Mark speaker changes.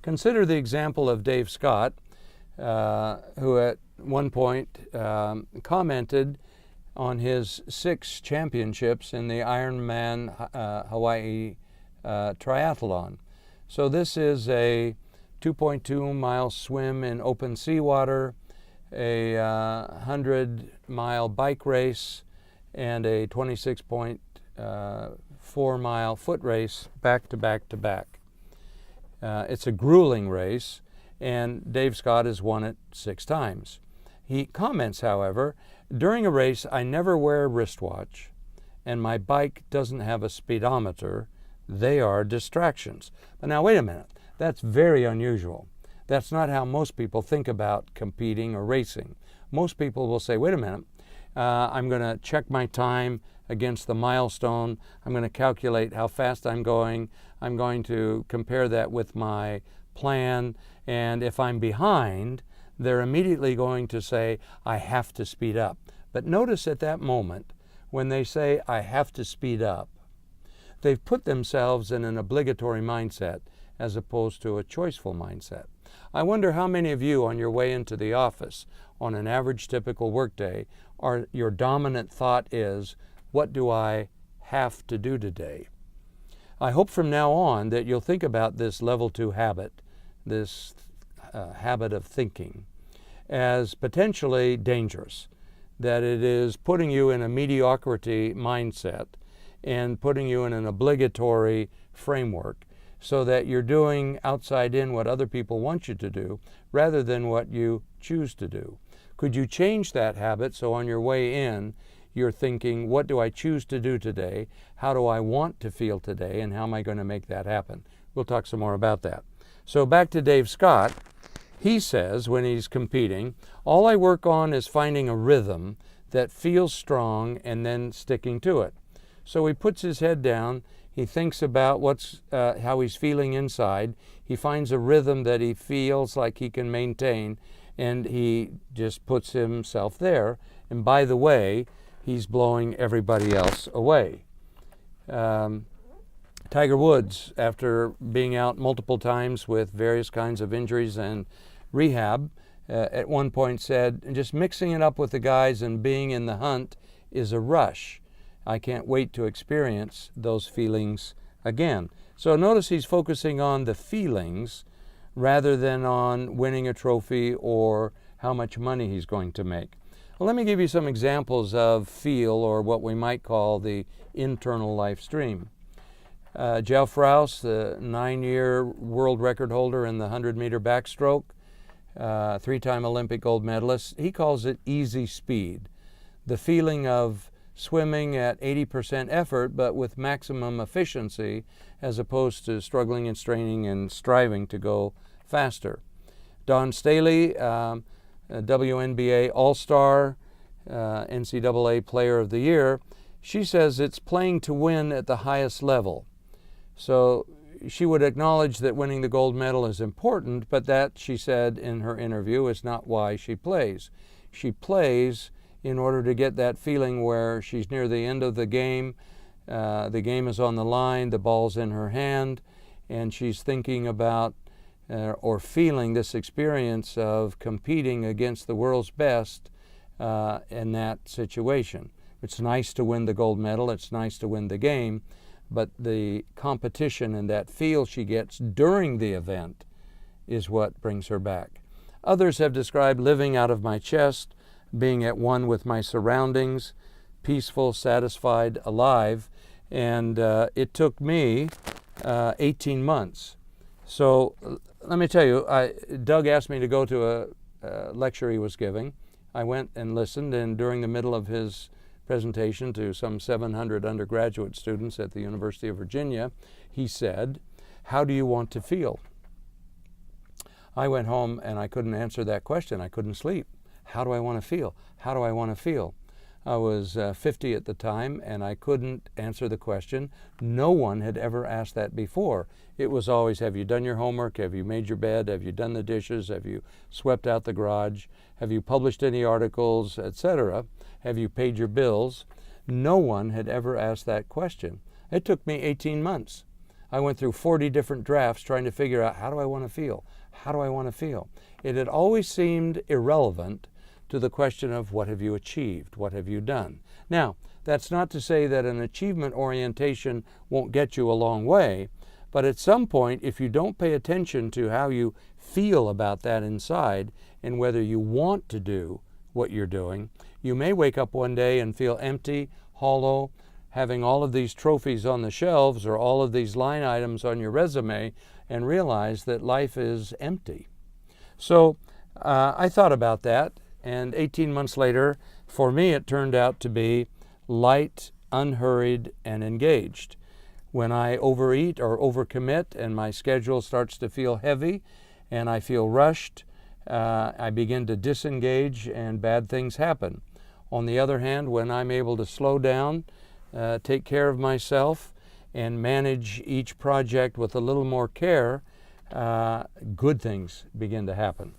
Speaker 1: Consider the example of Dave Scott, who at one point commented on his 6 championships in the Ironman Hawaii triathlon. So this is a 2.2 mile swim in open seawater, a 100-mile bike race, and a 26.4 mile foot race back to back to back. It's a grueling race, and Dave Scott has won it 6 times. He comments, however, during a race I never wear a wristwatch, and my bike doesn't have a speedometer. They are distractions. But now wait a minute, that's very unusual. That's not how most people think about competing or racing. Most people will say, wait a minute, I'm going to check my time against the milestone. I'm going to calculate how fast I'm going. I'm going to compare that with my plan. And if I'm behind, they're immediately going to say, I have to speed up. But notice at that moment, when they say, I have to speed up, they've put themselves in an obligatory mindset as opposed to a choiceful mindset. I wonder how many of you on your way into the office on an average typical workday your dominant thought is, what do I have to do today? I hope from now on that you'll think about this level 2 habit, this habit of thinking, as potentially dangerous, that it is putting you in a mediocrity mindset and putting you in an obligatory framework so that you're doing outside in what other people want you to do rather than what you choose to do. Could you change that habit so on your way in you're thinking, what do I choose to do today? How do I want to feel today? And how am I going to make that happen? We'll talk some more about that. So back to Dave Scott. He says when he's competing, all I work on is finding a rhythm that feels strong and then sticking to it. So he puts his head down, he thinks about how he's feeling inside, he finds a rhythm that he feels like he can maintain, and he just puts himself there. And by the way, he's blowing everybody else away. Tiger Woods, after being out multiple times with various kinds of injuries and rehab, at one point said, just mixing it up with the guys and being in the hunt is a rush. I can't wait to experience those feelings again. So notice he's focusing on the feelings rather than on winning a trophy or how much money he's going to make. Well, let me give you some examples of feel, or what we might call the internal life stream. Jeff Rouse, the 9-year world record holder in the 100-meter backstroke, 3-time Olympic gold medalist, he calls it easy speed. The feeling of swimming at 80% effort but with maximum efficiency as opposed to struggling and straining and striving to go faster. Dawn Staley, WNBA All-Star, NCAA Player of the Year, she says it's playing to win at the highest level. So she would acknowledge that winning the gold medal is important, but that, she said in her interview, is not why she plays. She plays in order to get that feeling where she's near the end of the game is on the line, the ball's in her hand, and she's thinking about or feeling this experience of competing against the world's best in that situation. It's nice to win the gold medal, it's nice to win the game, but the competition and that feel she gets during the event is what brings her back. Others have described living out of my chest, being at one with my surroundings, peaceful, satisfied, alive, and it took me 18 months. So let me tell you, Doug asked me to go to a lecture he was giving. I went and listened, and during the middle of his presentation to some 700 undergraduate students at the University of Virginia, he said, "How do you want to feel?" I went home and I couldn't answer that question. I couldn't sleep. How do I want to feel? How do I want to feel? I was 50 at the time, and I couldn't answer the question. No one had ever asked that before. It was always, have you done your homework? Have you made your bed? Have you done the dishes? Have you swept out the garage? Have you published any articles, etc.? Have you paid your bills? No one had ever asked that question. It took me 18 months. I went through 40 different drafts trying to figure out, how do I want to feel? How do I want to feel? It had always seemed irrelevant to the question of what have you achieved? What have you done? Now, that's not to say that an achievement orientation won't get you a long way, but at some point, if you don't pay attention to how you feel about that inside and whether you want to do what you're doing, you may wake up one day and feel empty, hollow, having all of these trophies on the shelves or all of these line items on your resume, and realize that life is empty. So I thought about that, and 18 months later, for me, it turned out to be light, unhurried, and engaged. When I overeat or overcommit and my schedule starts to feel heavy and I feel rushed, I begin to disengage and bad things happen. On the other hand, when I'm able to slow down, take care of myself, and manage each project with a little more care, good things begin to happen.